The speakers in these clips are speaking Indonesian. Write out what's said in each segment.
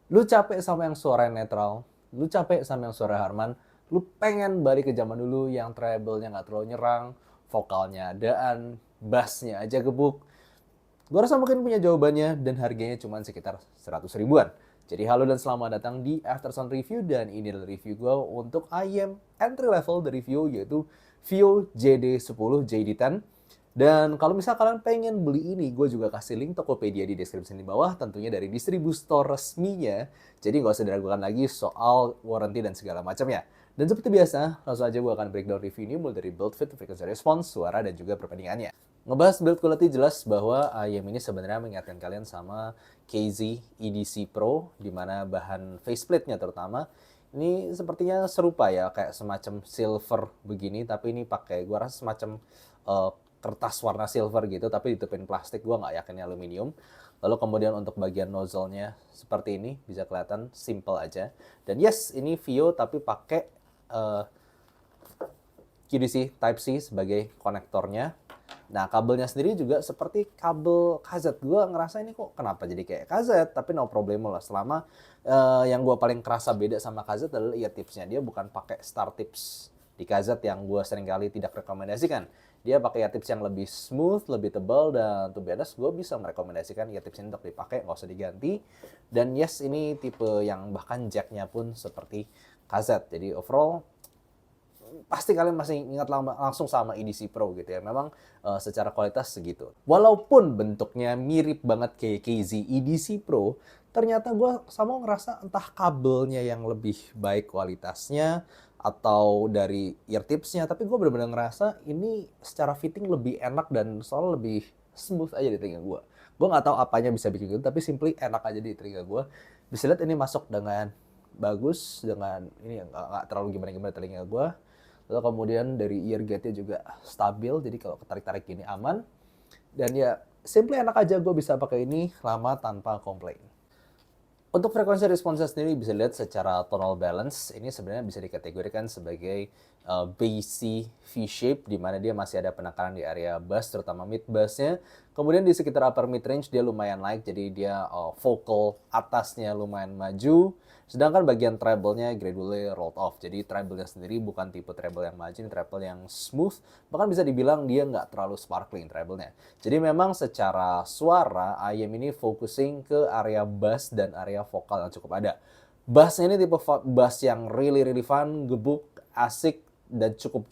Lu capek sama yang suaranya netral, lu capek sama yang suara Harman, lu pengen balik ke zaman dulu yang treble-nya nggak terlalu nyerang, vokalnya adaan, bassnya aja gebuk. Gue rasa mungkin punya jawabannya dan harganya cuma sekitar 100 ribuan. Jadi halo dan selamat datang di Aftersound Review dan ini adalah review gue untuk IEM entry level dari Vio yaitu Vio JD10 JD10. Dan kalau misal kalian pengen beli ini, gue juga kasih link Tokopedia di deskripsi di bawah, tentunya dari distributor resminya. Jadi nggak usah diragukan lagi soal warranty dan segala macamnya. Dan seperti biasa, langsung aja gue akan breakdown review ini mulai dari build fit, frequency response, suara, dan juga perbandingannya. Ngebahas build quality jelas bahwa IEM ini sebenarnya mengingatkan kalian sama KZ EDC Pro, di mana bahan faceplate-nya terutama ini sepertinya serupa ya, kayak semacam silver begini, tapi ini pakai gue rasa semacam uh, kertas warna silver gitu, tapi ditutupin plastik, gue nggak yakin aluminium. Lalu kemudian untuk bagian nozzle-nya seperti ini, bisa kelihatan simple aja. Dan yes, ini Vio tapi pakai uh, QDC Type-C sebagai konektornya. Nah, kabelnya sendiri juga seperti kabel KZ. Gue ngerasa ini kok kenapa jadi kayak KZ, tapi no problem lah. Selama yang gue paling kerasa beda sama KZ adalah ear tipsnya. Dia bukan pakai star tips di KZ yang gue seringkali tidak rekomendasikan. Dia pakai ear tips yang lebih smooth, lebih tebal, dan to be honest, gue bisa merekomendasikan ear tips ini untuk dipakai, nggak usah diganti. Dan yes, ini tipe yang bahkan jacknya pun seperti KZ. Jadi overall, pasti kalian masih ingat langsung sama EDC Pro gitu ya. Memang secara kualitas segitu. Walaupun bentuknya mirip banget kayak KZ EDC Pro, ternyata gue sama ngerasa entah kabelnya yang lebih baik kualitasnya atau dari ear tipsnya, tapi gue benar-benar ngerasa ini secara fitting lebih enak dan soal lebih smooth aja di telinga gue. Gue nggak tahu apanya bisa bikin gitu, tapi simply enak aja di telinga gue. Bisa lihat ini masuk dengan bagus, dengan ini nggak terlalu gimana-gimana telinga gue. Lalu kemudian dari ear gate-nya juga stabil, jadi kalau ketarik-tarik gini aman. Dan ya, simply enak aja gue bisa pakai ini lama tanpa komplain. Untuk frekuensi responsnya sendiri bisa lihat secara tonal balance, ini sebenarnya bisa dikategorikan sebagai bassy V-shape, di mana dia masih ada penekanan di area bass, terutama mid bassnya. Kemudian di sekitar upper mid range dia lumayan naik, jadi dia vocal atasnya lumayan maju. Sedangkan bagian treble-nya gradually rolled off. Jadi treble-nya sendiri bukan tipe treble yang maju, ini treble yang smooth. Bahkan bisa dibilang dia nggak terlalu sparkling treble-nya. Jadi memang secara suara, IEM ini focusing ke area bass dan area vokal yang cukup ada. Bassnya ini tipe bass yang really fun, gebuk, asik, dan cukup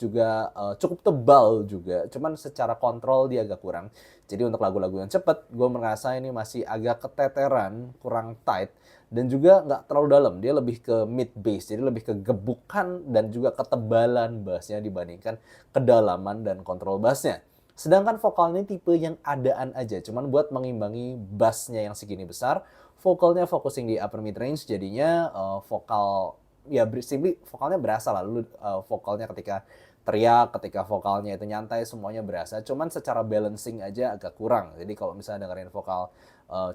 tebal juga. Cuman secara kontrol dia agak kurang. Jadi untuk lagu-lagu yang cepet, gue merasa ini masih agak keteteran, kurang tight, dan juga nggak terlalu dalam. Dia lebih ke mid bass, jadi lebih ke gebukan dan juga ketebalan bassnya dibandingkan kedalaman dan kontrol bassnya. Sedangkan vokal ini tipe yang adaan aja, cuman buat mengimbangi bassnya yang segini besar, vokalnya focusing di upper mid range, jadinya vokal ya simply vokalnya berasa lah. Lu vokalnya ketika teriak, ketika vokalnya itu nyantai, semuanya berasa. Cuman secara balancing aja agak kurang. Jadi kalau misalnya dengerin vokal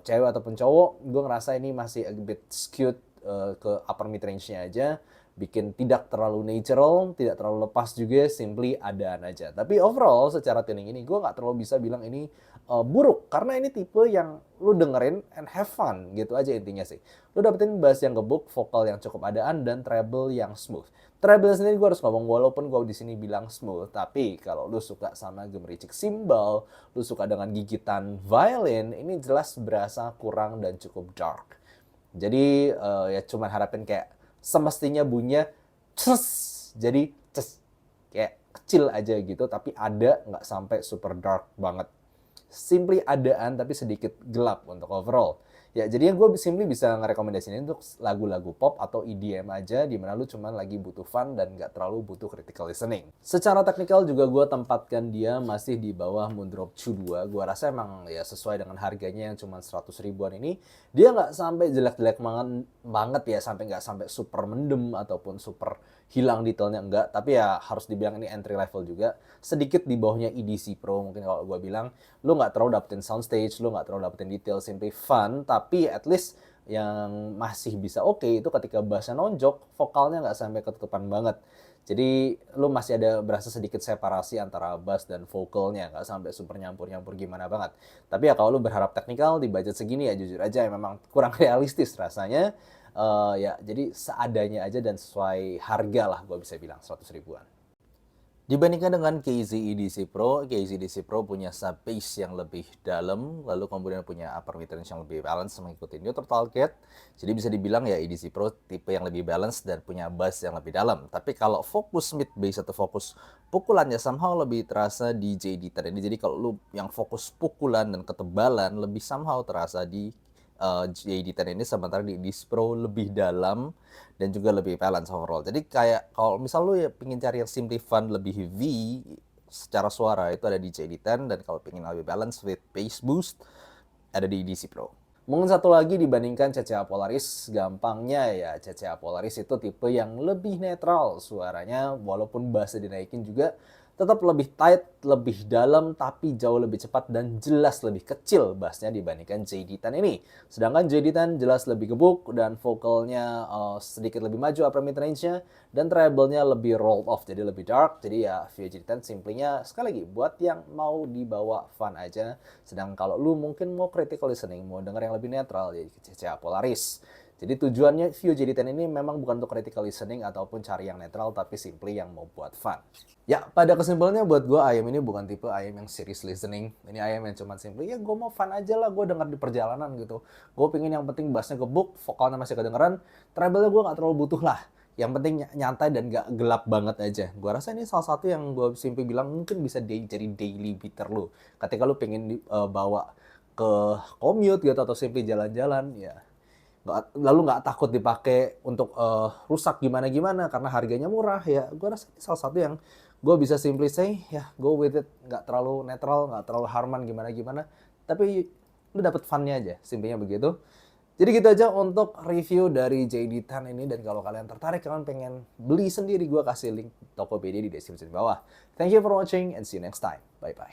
cewek ataupun cowok, gue ngerasa ini masih a bit skewed ke upper mid range-nya aja. Bikin tidak terlalu natural, tidak terlalu lepas juga, simply adaan aja. Tapi overall secara tuning ini gue nggak terlalu bisa bilang ini buruk, karena ini tipe yang lu dengerin and have fun gitu aja intinya sih. Lu dapetin bass yang gebuk, vokal yang cukup adaan, dan treble yang smooth. Treble sendiri gue harus ngomong, walaupun gue di sini bilang smooth, tapi kalau lu suka sama gemericik cymbal, lu suka dengan gigitan violin, ini jelas berasa kurang dan cukup dark. Jadi ya cuman harapin kayak semestinya bunyinya ces, jadi ces, kayak kecil aja gitu, tapi ada, nggak sampai super dark banget. Simply adaan tapi sedikit gelap untuk overall. Ya, jadinya gue simply bisa ngerekomendasiin untuk lagu-lagu pop atau EDM aja, di mana lu cuman lagi butuh fun dan nggak terlalu butuh critical listening. Secara teknikal juga gue tempatkan dia masih di bawah Moondrop Q2. Gue rasa emang ya sesuai dengan harganya yang cuma 100 ribuan ini, dia nggak sampai jelek-jelek banget ya, sampai nggak sampai super mendem ataupun super hilang detailnya, enggak. Tapi ya harus dibilang ini entry level juga, sedikit di bawahnya EDC Pro mungkin kalau gue bilang. Lu nggak terlalu dapetin soundstage, lu nggak terlalu dapetin detail, simply fun, tapi at least yang masih bisa oke itu ketika bassnya nonjok, vokalnya nggak sampai ketutupan banget. Jadi lu masih ada berasa sedikit separasi antara bass dan vokalnya, nggak sampai super nyampur-nyampur gimana banget. Tapi ya kalau lu berharap teknikal di budget segini ya jujur aja ya memang kurang realistis rasanya. Ya jadi seadanya aja dan sesuai harga lah gue bisa bilang 100 ribuan. Dibandingkan dengan KZ EDC Pro, KZ EDC Pro punya sub bass yang lebih dalam, lalu kemudian punya upper mid-range yang lebih balance mengikuti neutral target. Jadi bisa dibilang ya EDC Pro tipe yang lebih balance dan punya bass yang lebih dalam. Tapi kalau fokus mid bass atau fokus pukulannya somehow lebih terasa di JD10 ini. Jadi kalau lu yang fokus pukulan dan ketebalan lebih somehow terasa di JD10 ini, sementara di EDC Pro lebih dalam dan juga lebih balance overall. Jadi kayak kalau misal lu ya pengen cari yang simply fun, lebih heavy secara suara itu ada di JD10, dan kalau pengen lebih balance with bass boost ada di EDC Pro. Mungkin satu lagi dibandingkan CCA Polaris, gampangnya ya CCA Polaris itu tipe yang lebih netral suaranya, walaupun bassnya dinaikin juga tetap lebih tight, lebih dalam, tapi jauh lebih cepat dan jelas lebih kecil bassnya dibandingkan JD10 ini. Sedangkan JD10 jelas lebih gebuk dan vokalnya sedikit lebih maju upper mid range-nya, dan treble-nya lebih rolled off, jadi lebih dark. Jadi ya via JD10 simply-nya sekali lagi buat yang mau dibawa fun aja. Sedangkan kalau lu mungkin mau critical listening, mau denger yang lebih netral, ya CCA Polaris. Jadi tujuannya Vio JD10 ini memang bukan untuk critical listening ataupun cari yang netral, tapi simply yang mau buat fun. Ya, pada kesimpulannya buat gue IM ini bukan tipe IM yang serious listening. Ini IM yang cuma simply, ya gue mau fun aja lah, gue denger di perjalanan gitu. Gue pengen yang penting bassnya gebuk, vokalnya masih kedengeran, treble-nya gue gak terlalu butuh lah. Yang penting nyantai dan gak gelap banget aja. Gue rasa ini salah satu yang gue simply bilang mungkin bisa jadi daily beater lu. Ketika lu pengen bawa ke commute gitu atau simply jalan-jalan, ya lalu nggak takut dipakai untuk rusak gimana-gimana karena harganya murah, ya gue rasa ini salah satu yang gue bisa simply say ya go with it, nggak terlalu netral, nggak terlalu Harman gimana-gimana, tapi lu dapet funnya aja, simpelnya begitu. Jadi gitu aja untuk review dari JD10 ini, dan kalau kalian tertarik, kalian pengen beli sendiri, gue kasih link Tokopedia di deskripsi di bawah. Thank you for watching and see you next time. Bye-bye.